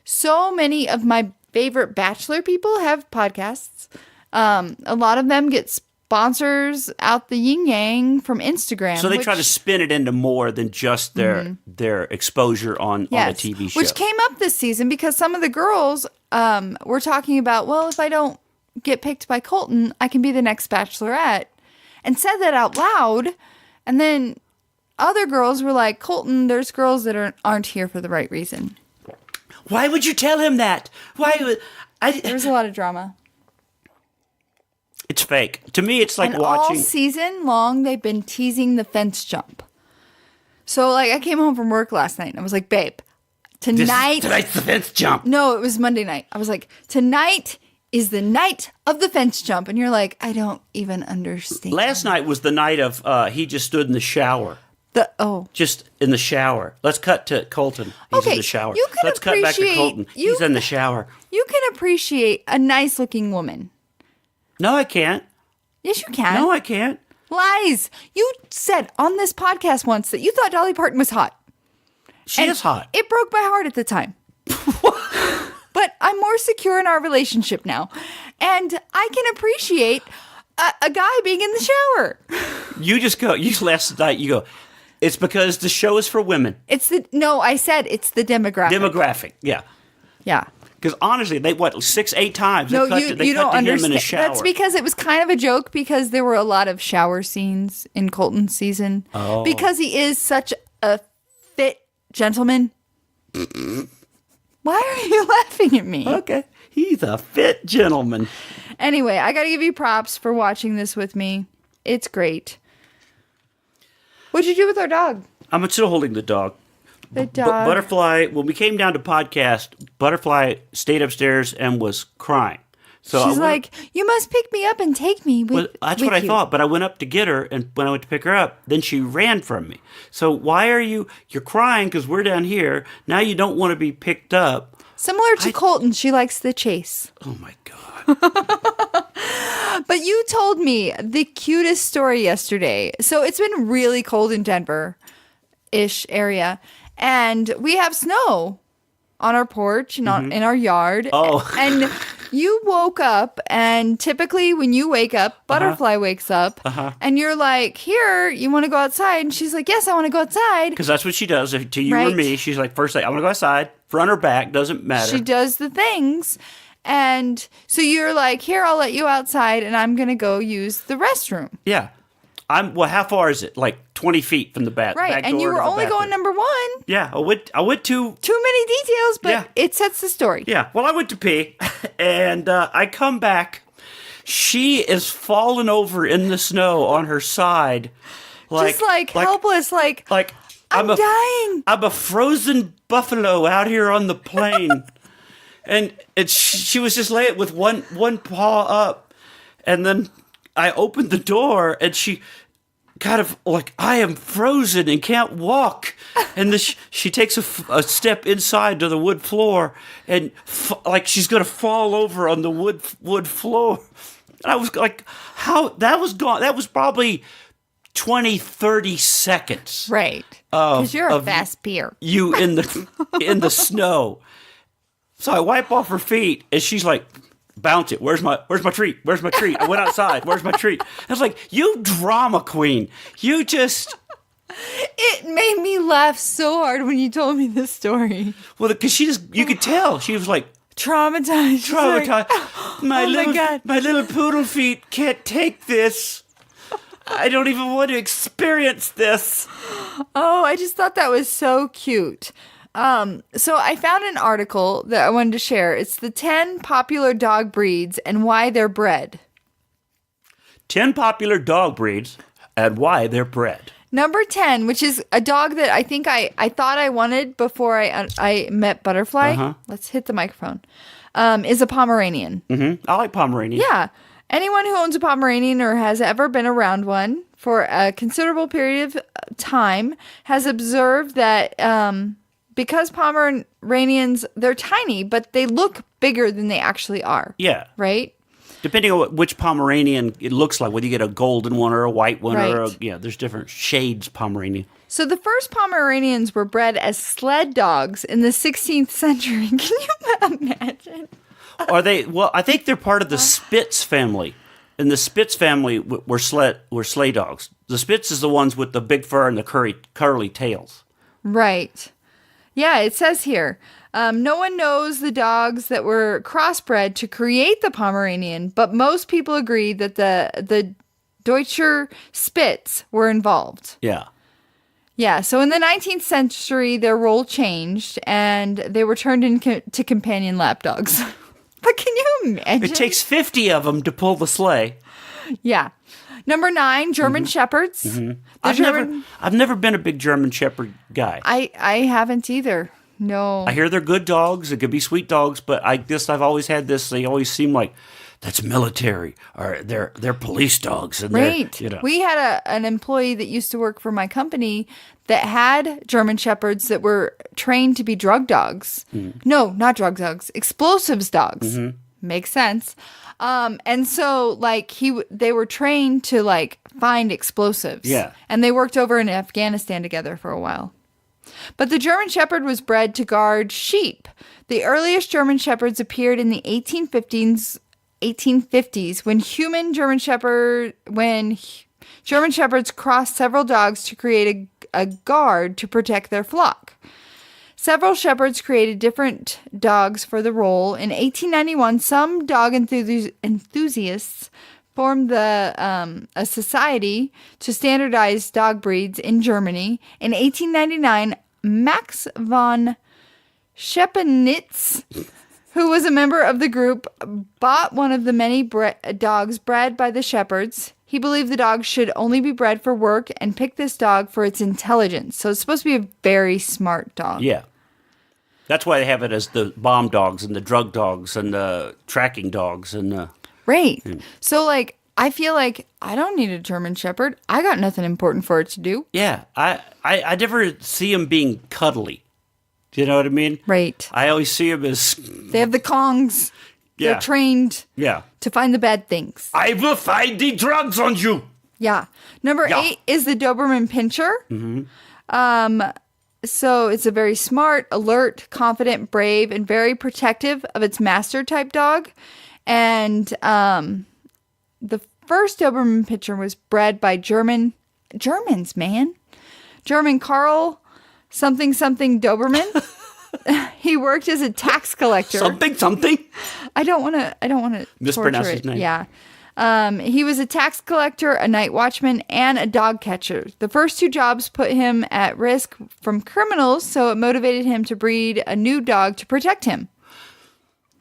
so many of my favorite Bachelor people have podcasts. A lot of them get sponsors out the yin yang from Instagram. So they try to spin it into more than just their exposure on a TV show. Which came up this season because some of the girls were talking about, well, if I don't get picked by Colton, I can be the next Bachelorette, and said that out loud. And then other girls were like, Colton, there's girls that aren't here for the right reason. Why would you tell him that? Why would There's a lot of drama. It's fake. To me, it's like And watching. all season long, they've been teasing the fence jump. So, I came home from work last night, and I was like, babe, tonight's the fence jump. No, it was Monday night. I was like, tonight is the night of the fence jump. And you're like, I don't even understand. Last night was the night of he just stood in the shower. Just in the shower. Let's cut to Colton. He's in the shower. You can Let's cut back to appreciate- Colton. you- He's in the shower. You can appreciate a nice looking woman. No, I can't. Yes, you can. No, I can't. Lies. You said on this podcast once that you thought Dolly Parton was hot. She is hot. It broke my heart at the time. But I'm more secure in our relationship now. And I can appreciate a guy being in the shower. You just go. Last night you go. It's because the show is for women. I said it's the demographic. Demographic. Yeah. Yeah. Because honestly, they 6-8 times. No, they you cut don't to him in understand. the shower. That's because it was kind of a joke because there were a lot of shower scenes in Colton's season. Oh. Because he is such a fit gentleman. Why are you laughing at me? Okay. He's a fit gentleman. Anyway, I got to give you props for watching this with me. It's great. What'd you do with our dog? I'm still holding the dog. The dog. Butterfly, when we came down to podcast, Butterfly stayed upstairs and was crying. So She's like, you must pick me up and take me with that's with what I you." thought, but I went up to get her, and when I went to pick her up, then she ran from me. So why are you're crying because we're down here, now you don't want to be picked up. Similar to Colton, she likes the chase. Oh my God. But you told me the cutest story yesterday. So it's been really cold in Denver-ish area. And we have snow on our porch and in our yard. Oh. And you woke up, and typically when you wake up, Butterfly wakes up. And you're like, here, you want to go outside? And she's like, yes, I want to go outside. Because that's what she does. To you or Right. me, she's like, first thing, I want to go outside, front or back, doesn't matter. She does the things. And so you're like, here, I'll let you outside, and I'm going to go use the restroom. Yeah. How far is it? Like 20 feet from the back Right. And door you to were the only going bathroom. number one. Yeah, I went to... Too many details, but Yeah. it sets the story. Yeah, well, I went to pee, and I come back. She is falling over in the snow on her side. Just helpless, like I'm dying. I'm a frozen buffalo out here on the plain. and she was just laying with one paw up. And then I opened the door, and she kind of like, I am frozen and can't walk. And she takes a step inside to the wood floor and like she's going to fall over on the wood floor. And I was like, how? That was gone. That was probably 20, 30 seconds. Right. Because you're a fast peer. You in the snow. So I wipe off her feet and she's like, bounce it. Where's my treat? Where's my treat? I went outside. Where's my treat? I was like, you drama queen. You just... It made me laugh so hard when you told me this story. Well, because you could tell. She was like... Traumatized. Like, my God. little poodle feet can't take this. I don't even want to experience this. Oh, I just thought that was so cute. So I found an article that I wanted to share. It's the 10 popular dog breeds and why they're bred. 10 popular dog breeds and why they're bred. Number 10, which is a dog that I think I thought I wanted before I met Butterfly. Uh-huh. Let's hit the microphone. Is a Pomeranian. Mm-hmm. I like Pomeranian. Yeah. Anyone who owns a Pomeranian or has ever been around one for a considerable period of time has observed that because Pomeranians, they're tiny, but they look bigger than they actually are. Yeah. Right? Depending on which Pomeranian it looks like, whether you get a golden one or a white one, Right. There's different shades Pomeranian. So the first Pomeranians were bred as sled dogs in the 16th century. Can you imagine? Are they? Well, I think they're part of the Spitz family. And the Spitz family were sleigh dogs. The Spitz is the ones with the big fur and the curly tails. Right. Yeah, it says here, no one knows the dogs that were crossbred to create the Pomeranian, but most people agree that the Deutscher Spitz were involved. Yeah. Yeah, so in the 19th century, their role changed, and they were turned into companion lap dogs. But can you imagine? It takes 50 of them to pull the sleigh. Yeah. Number 9, German Shepherds. Mm-hmm. The I've never been a big German Shepherd guy. I haven't either. No. I hear they're good dogs. They could be sweet dogs, but I guess I've always had this. They always seem like that's military or they're police dogs. And Right. you know. We had an employee that used to work for my company that had German Shepherds that were trained to be drug dogs. No, not drug dogs. Explosives dogs. Makes sense. And so like they were trained to like find explosives. Yeah. And they worked over in Afghanistan together for a while. But the German Shepherd was bred to guard sheep. The earliest German Shepherds appeared in the 1850s when German Shepherds crossed several dogs to create a guard to protect their flock. Several shepherds created different dogs for the role. In 1891, some dog enthusiasts formed a society to standardize dog breeds in Germany. In 1899, Max von Schepenitz, who was a member of the group, bought one of the many dogs bred by the shepherds. He believed the dog should only be bred for work and picked this dog for its intelligence. So it's supposed to be a very smart dog. Yeah. That's why they have it as the bomb dogs and the drug dogs and the tracking dogs. Right. So, like, I feel like I don't need a German Shepherd. I got nothing important for it to do. Yeah. I never see them being cuddly. Do you know what I mean? Right. I always see them as... They have the Kongs. Yeah. They're trained to find the bad things. I will find the drugs on you. Yeah. Number 8 is the Doberman Pinscher. So it's a very smart, alert, confident, brave, and very protective of its master type dog. And the first Doberman Pinscher was bred by Germans, man. German Carl something Doberman. He worked as a tax collector. Something. I don't want to mispronounce torture his it. name. Yeah. He was a tax collector, a night watchman, and a dog catcher. The first 2 jobs put him at risk from criminals, so it motivated him to breed a new dog to protect him.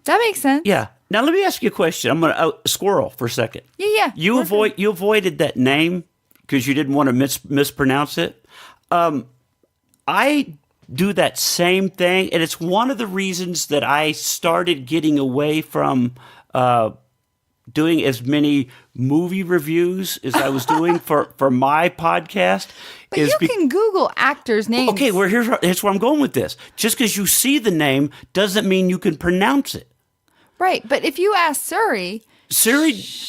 That makes sense. Yeah. Now let me ask you a question. I'm going to squirrel for a second. Yeah. You avoided that name because you didn't want to mispronounce it. I do that same thing, and it's one of the reasons that I started getting away from doing as many movie reviews as I was doing for my podcast. But you can Google actors' names. Okay, well, here's where I'm going with this. Just because you see the name doesn't mean you can pronounce it. Right, but if you ask Siri...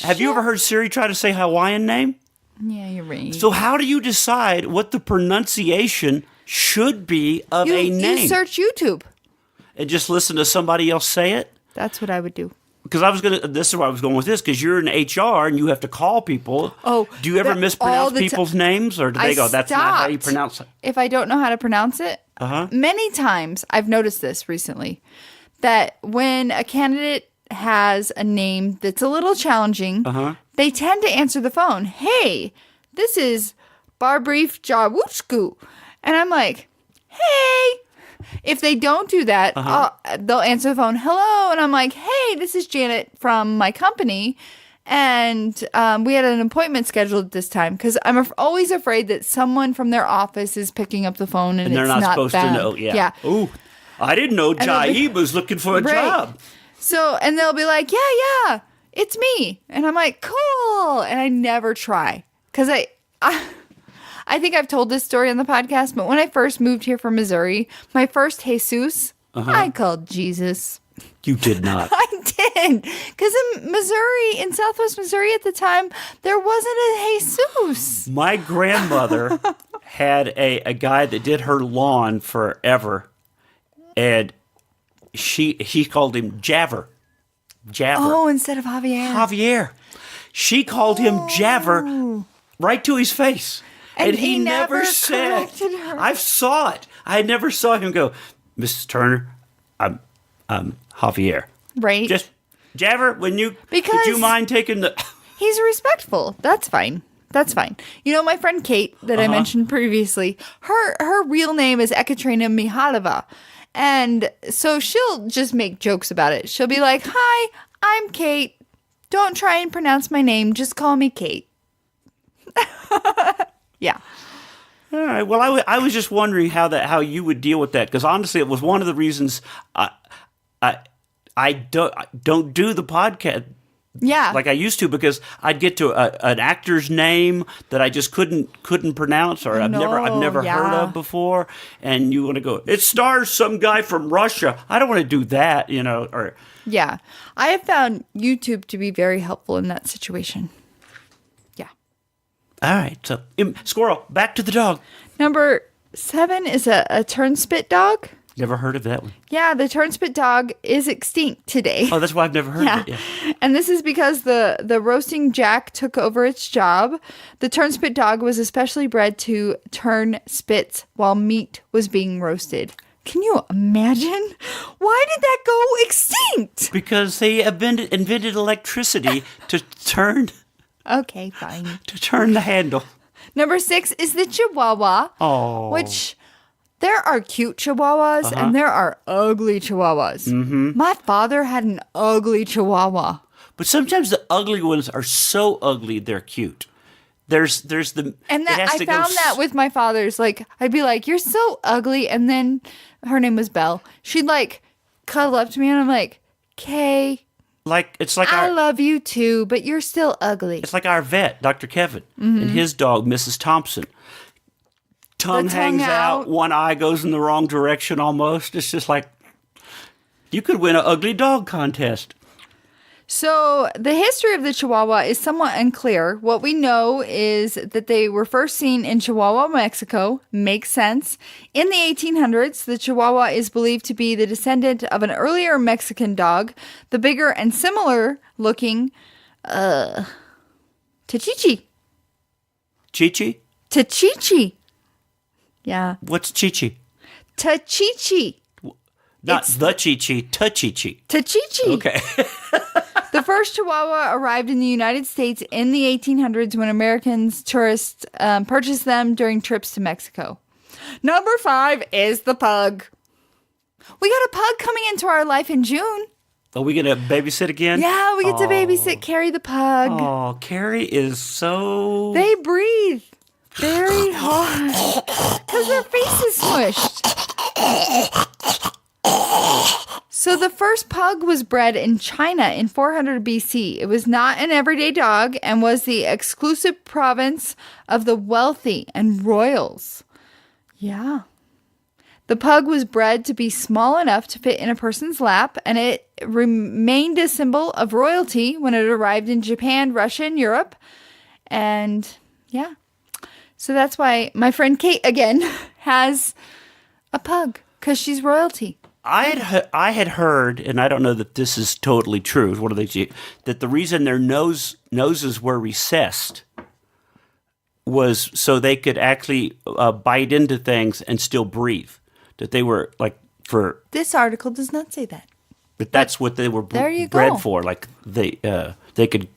Have you ever heard Siri try to say Hawaiian name? Yeah, you're right. So how do you decide what the pronunciation should be of a name? You search YouTube. And just listen to somebody else say it? That's what I would do. Because this is where I was going with this, because you're in HR and you have to call people. Oh. Do you ever mispronounce people's names? Or do they go, that's not how you pronounce it? If I don't know how to pronounce it, many times, I've noticed this recently, that when a candidate has a name that's a little challenging, they tend to answer the phone. Hey, this is Barbrief Jawuchku. And I'm like, hey. If they don't do that, they'll answer the phone, hello. And I'm like, hey, this is Janet from my company. And we had an appointment scheduled this time because I'm always afraid that someone from their office is picking up the phone and they're it's not not supposed them. to know. Yeah. Ooh, I didn't know Jaib was looking for a job. So, and they'll be like, yeah, it's me. And I'm like, cool. And I never try because I think I've told this story on the podcast, but when I first moved here from Missouri, my first Jesus, I called Jesus. You did not. I did. Because in Southwest Missouri at the time, there wasn't a Jesus. My grandmother had a guy that did her lawn forever, and he called him Javer. Oh, instead of Javier. She called him Javer right to his face. And he never said, her. I saw it. I never saw him go, Mrs. Turner, I'm Javier. Right. Just, Javer, would you mind taking the... He's respectful. That's fine. That's fine. You know, my friend Kate that I mentioned previously, her real name is Ekaterina Mihalova. And so she'll just make jokes about it. She'll be like, hi, I'm Kate. Don't try and pronounce my name. Just call me Kate. Yeah. All right. Well, I was just wondering how you would deal with that, because honestly, it was one of the reasons I don't do the podcast. Yeah. Like I used to, because I'd get to an actor's name that I just couldn't pronounce, or I've never heard of before, and you want to go, it stars some guy from Russia. I don't want to do that, or yeah. I have found YouTube to be very helpful in that situation. All right, so squirrel, back to the dog. Number 7 is a turnspit dog. Never heard of that one. Yeah, the turnspit dog is extinct today. Oh, that's why I've never heard of it. Yeah. And this is because the roasting jack took over its job. The turnspit dog was especially bred to turn spits while meat was being roasted. Can you imagine? Why did that go extinct? Because they invented electricity to turn... Okay, fine. To turn the handle. Number 6 is the Chihuahua. Oh. Which, there are cute Chihuahuas and there are ugly Chihuahuas. Mm-hmm. My father had an ugly Chihuahua. But sometimes the ugly ones are so ugly they're cute. There's the... And that I found that with my father's. Like, I'd be like, you're so ugly. And then her name was Belle. She'd like cuddle up to me and I'm like, Kay... I love you too, but you're still ugly. It's like our vet, Dr. Kevin, and his dog, Mrs. Thompson. Tongue hangs out, one eye goes in the wrong direction almost. It's just like, you could win an ugly dog contest. So the history of the Chihuahua is somewhat unclear. What we know is that they were first seen in Chihuahua, Mexico. Makes sense. In the 1800s, the Chihuahua is believed to be the descendant of an earlier Mexican dog, the bigger and similar looking Tachichi. Chi-Chi? Tachichi. Yeah. What's Chi-Chi? Tachichi. Not the Chi-Chi, Tachichi. Tachichi. Okay. The first Chihuahua arrived in the United States in the 1800s when Americans tourists purchased them during trips to Mexico. Number 5 is the pug. We got a pug coming into our life in June. Are we going to babysit again? Yeah, we get to babysit Carrie the pug. Oh, Carrie is so... They breathe very hard because their face is smushed. So the first pug was bred in China in 400 BC. It was not an everyday dog and was the exclusive province of the wealthy and royals. Yeah. The pug was bred to be small enough to fit in a person's lap, and it remained a symbol of royalty when it arrived in Japan, Russia, and Europe. And yeah. So that's why my friend Kate, again, has a pug, because she's royalty. I had heard, and I don't know that this is totally true, what do they say, that the reason their noses were recessed was so they could actually bite into things and still breathe. That they were like for... This article does not say that. But that's what they were bred for. Like they could...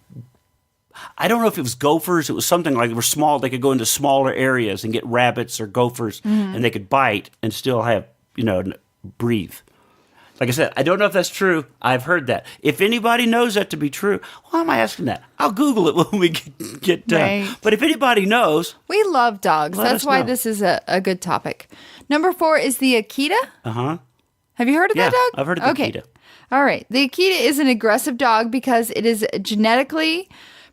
I don't know if it was gophers. It was something like they were small. They could go into smaller areas and get rabbits or gophers, and they could bite and still have, breathe. Like I said, I don't know if that's true. I've heard that. If anybody knows that to be true, why am I asking that? I'll Google it when we get done. Right. But if anybody knows... We love dogs. That's why this is a good topic. Number 4 is the Akita. Uh-huh. Have you heard of that dog? I've heard of the Akita. All right. The Akita is an aggressive dog because it is genetically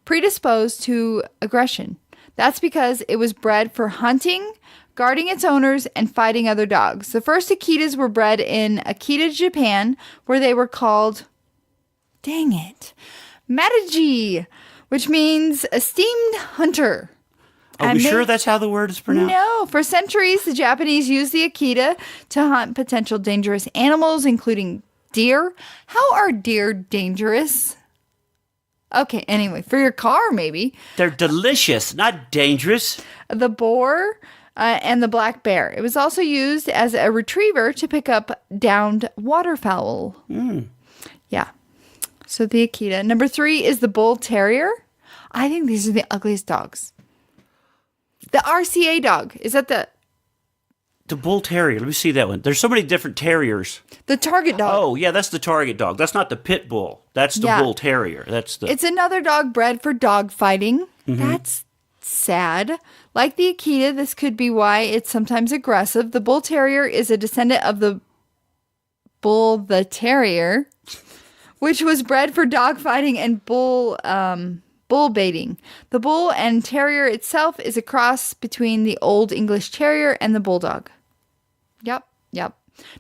predisposed to aggression. That's because it was bred for hunting, guarding its owners, and fighting other dogs. The first Akitas were bred in Akita, Japan, where they were called, Mataji, which means esteemed hunter. Are we sure that's how the word is pronounced? No. For centuries, the Japanese used the Akita to hunt potential dangerous animals, including deer. How are deer dangerous? Okay, anyway, for your car, maybe. They're delicious, not dangerous. The boar and the black bear. It was also used as a retriever to pick up downed waterfowl. Yeah. So the Akita. Number 3 is the bull terrier. I think these are the ugliest dogs. The RCA dog. Is that the bull terrier? Let me see that one. There's so many different terriers. The target dog. Oh, yeah, that's the target dog. That's not the pit bull. That's the bull terrier. It's another dog bred for dog fighting. That's sad. Like the Akita, this could be why it's sometimes aggressive. The bull terrier is a descendant of the bull terrier, which was bred for dog fighting and bull baiting. The bull and terrier itself is a cross between the Old English Terrier and the bulldog. Yep.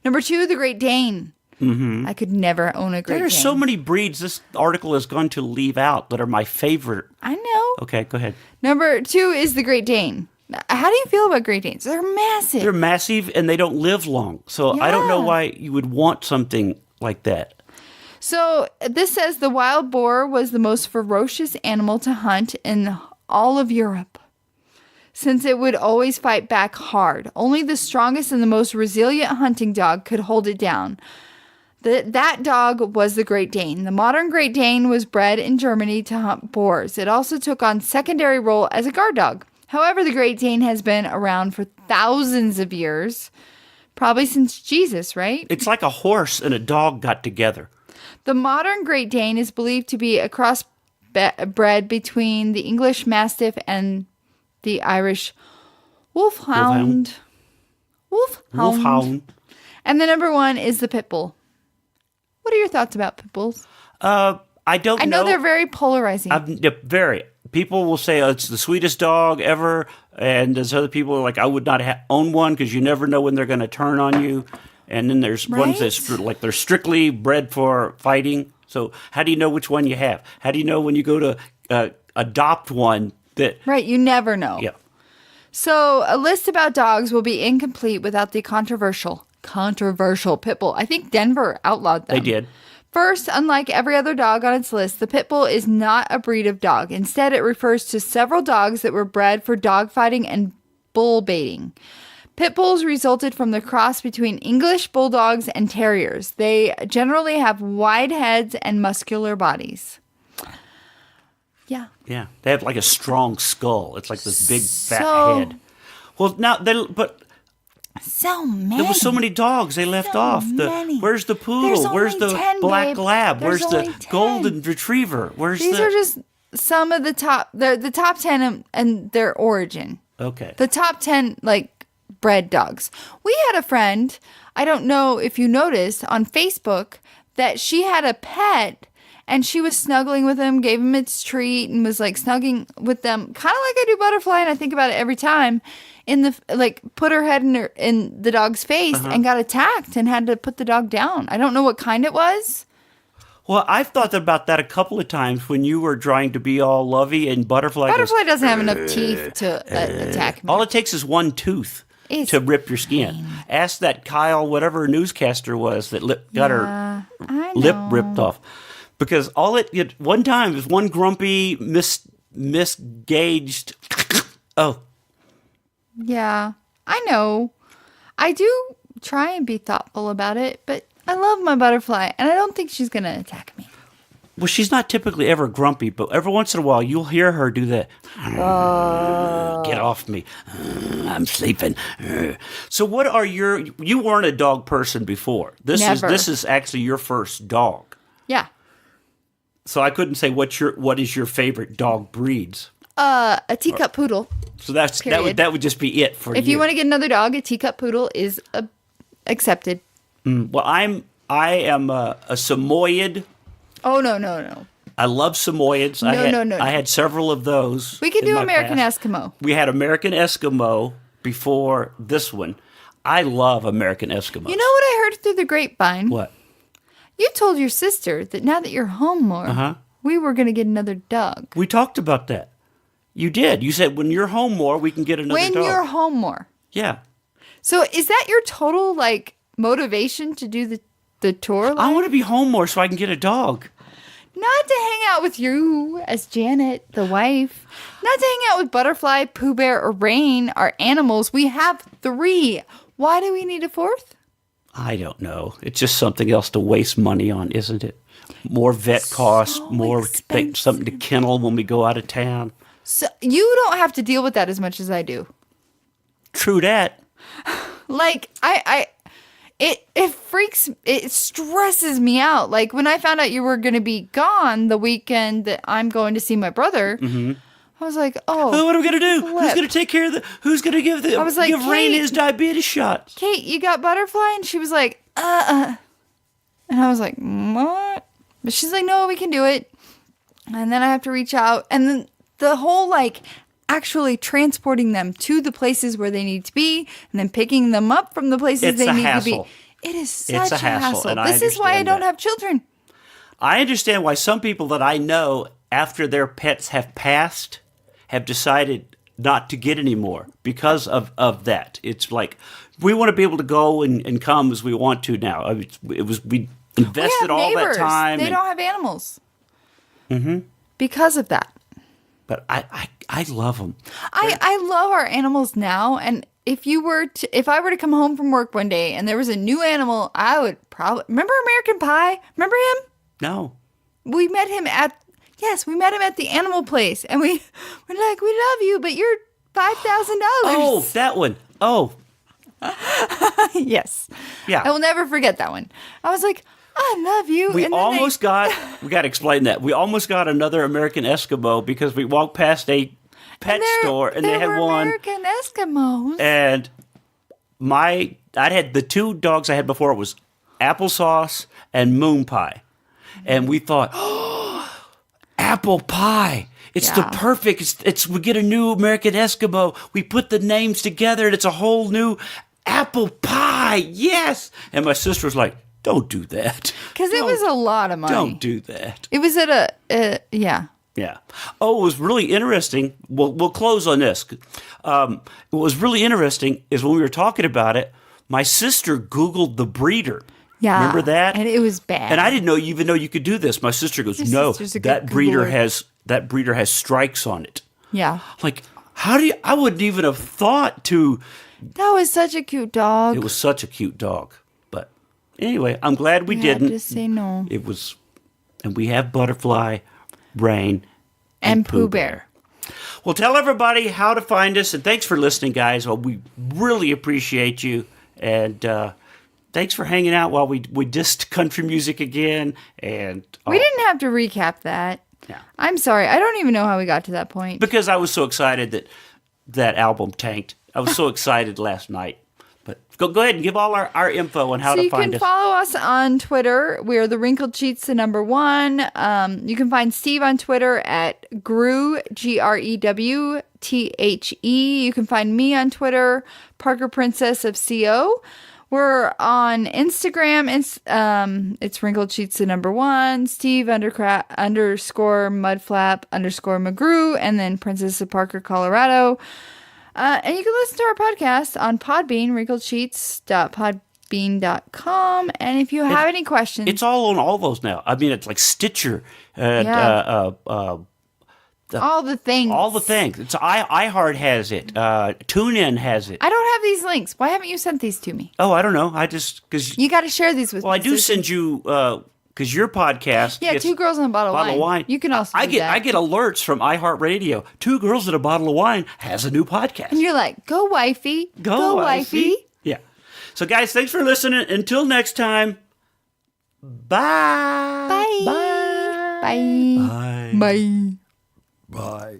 Number 2, the Great Dane. I could never own a Great Dane. There are so many breeds this article is going to leave out that are my favorite. I know. Okay, go ahead. Number 2 is the Great Dane. How do you feel about Great Danes? They're massive. They're massive and they don't live long. So I don't know why you would want something like that. So this says the wild boar was the most ferocious animal to hunt in all of Europe, since it would always fight back hard. Only the strongest and the most resilient hunting dog could hold it down. That dog was the Great Dane. The modern Great Dane was bred in Germany to hunt boars. It also took on secondary role as a guard dog. However, the Great Dane has been around for thousands of years, probably since Jesus, right? It's like a horse and a dog got together. The modern Great Dane is believed to be a crossbred between the English Mastiff and the Irish Wolfhound. Wolfhound. And the number 1 is the Pit Bull. What are your thoughts about Pit Bulls? I don't know. I know they're very polarizing. Very. People will say, it's the sweetest dog ever. And there's other people who are like, I would not own one because you never know when they're going to turn on you. And then there's ones that's like they're strictly bred for fighting. So how do you know which one you have? How do you know when you go to adopt one that... Right, you never know. Yeah. So a list about dogs will be incomplete without the controversial Pit Bull. I think Denver outlawed them. They did. First, unlike every other dog on its list, the Pit Bull is not a breed of dog. Instead, it refers to several dogs that were bred for dog fighting and bull baiting. Pit Bulls resulted from the cross between English Bulldogs and Terriers. They generally have wide heads and muscular bodies. Yeah. Yeah. They have like a strong skull. It's like this big fat head. Well, now, so many. There was so many dogs they left off. Where's the poodle? Where's the 10, black lab? There's Where's the 10. golden retriever? These are just some of the top 10 and their origin. Okay. The top 10, like, bred dogs. We had a friend, I don't know if you noticed, on Facebook that she had a pet and she was snuggling with him, gave him its treat, and was like snuggling with them, kind of like I do Butterfly, and I think about it every time. Put her head in the dog's face and got attacked and had to put the dog down. I don't know what kind it was. Well, I've thought about that a couple of times when you were trying to be all lovey and Butterfly Doesn't have enough teeth to attack me. All it takes is one tooth to rip your skin. Ask that Kyle, whatever newscaster was that got her lip ripped off. Because one time was one grumpy, misgauged. Oh. Yeah, I know. I do try and be thoughtful about it, but I love my Butterfly, and I don't think she's going to attack me. Well, she's not typically ever grumpy, but every once in a while you'll hear her do that. Get off me. I'm sleeping. So what are you weren't a dog person before. This is actually your first dog. Yeah. So I couldn't say what is your favorite dog breeds? A teacup poodle. So that would just be it for you. If you want to get another dog, a teacup poodle is accepted. Well, I am a Samoyed. Oh, no. I love Samoyeds. No. I had several of those. We could do American Eskimo. We had American Eskimo before this one. I love American Eskimos. You know what I heard through the grapevine? What? You told your sister that now that you're home more, we were going to get another dog. We talked about that. You did. You said when you're home more, we can get another dog. When you're home more. Yeah. So is that your total motivation to do the tour? I want to be home more so I can get a dog. Not to hang out with you as Janet, the wife. Not to hang out with Butterfly, Pooh Bear, or Rain, our animals. We have 3. Why do we need a 4th? I don't know. It's just something else to waste money on, isn't it? More vet costs, more something to kennel when we go out of town. So you don't have to deal with that as much as I do. True that. It stresses me out. Like when I found out you were going to be gone the weekend that I'm going to see my brother, I was like, oh, what are we going to do? Who's going to take care of who's going to give Rain his diabetes shot? Kate, you got Butterfly? And she was like, And I was like, what? But she's like, no, we can do it. And then I have to reach out. And then the whole actually transporting them to the places where they need to be and then picking them up from the places they need to be. It is such a hassle. This is why I don't have children. I understand why some people that I know, after their pets have passed, have decided not to get any more because of that. It's like, we want to be able to go and come as we want to now. We invested all that time. They don't have animals. Because of that. But I love them. I love our animals now, and if I were to come home from work one day and there was a new animal, I would probably remember American Pie. Remember him? No. We met him at the animal place, and we're like, we love you, but you're $5,000. Oh, that one. Oh. Yes. Yeah. I will never forget that one. I was like, I love you. We got to explain that. We almost got another American Eskimo because we walked past a pet store and they had one. American Eskimos. And I had the 2 dogs I had before. It was Applesauce and Moon Pie. And we thought, apple pie. It's the perfect. We get a new American Eskimo. We put the names together and it's a whole new apple pie. Yes. And my sister was like, don't do that. Because it was a lot of money. Don't do that. It was at yeah. Yeah. Oh, it was really interesting. We'll close on this. What was really interesting is when we were talking about it, my sister Googled the breeder. Yeah. Remember that? And it was bad. And I didn't even know you could do this. My sister goes, no, that breeder has strikes on it. Yeah. Like, I wouldn't even have thought to. That was such a cute dog. It was such a cute dog. But anyway, I'm glad we didn't. Had to say no. It was, and we have Butterfly, Rain, and Pooh Bear. Well, tell everybody how to find us, and thanks for listening, guys. Well, we really appreciate you, and thanks for hanging out while we dissed country music again. And we didn't have to recap that. Yeah. I'm sorry. I don't even know how we got to that point. Because I was so excited that album tanked. I was so excited last night. But go ahead and give all our info on how So to you find can us. follow us on Twitter. We are the Wrinkled Sheets, the number 1. You can find Steve on Twitter at Grew, GREWTHE. You can find me on Twitter, Parker Princess of CO. We're on Instagram. It's Wrinkled Sheets, the number 1. Steve _Mudflap _ McGrew, and then Princess of Parker, Colorado. And you can listen to our podcast on Podbean, wrinkledsheets.podbean.com. And if you have any questions, It's all on all those now. I mean, it's like Stitcher. all the things. All the things. It's iHeart has it. TuneIn has it. I don't have these links. Why haven't you sent these to me? Oh, I don't know. I just because You got to share these with me. I do send you because your podcast. Yeah, gets 2 girls and a bottle of wine. You can also I do get that. I get alerts from iHeartRadio. 2 Girls and a Bottle of Wine has a new podcast. And you're like, go wifey. Go wifey. Yeah. So guys, thanks for listening. Until next time. Bye. Bye. Bye. Bye. Bye. Bye.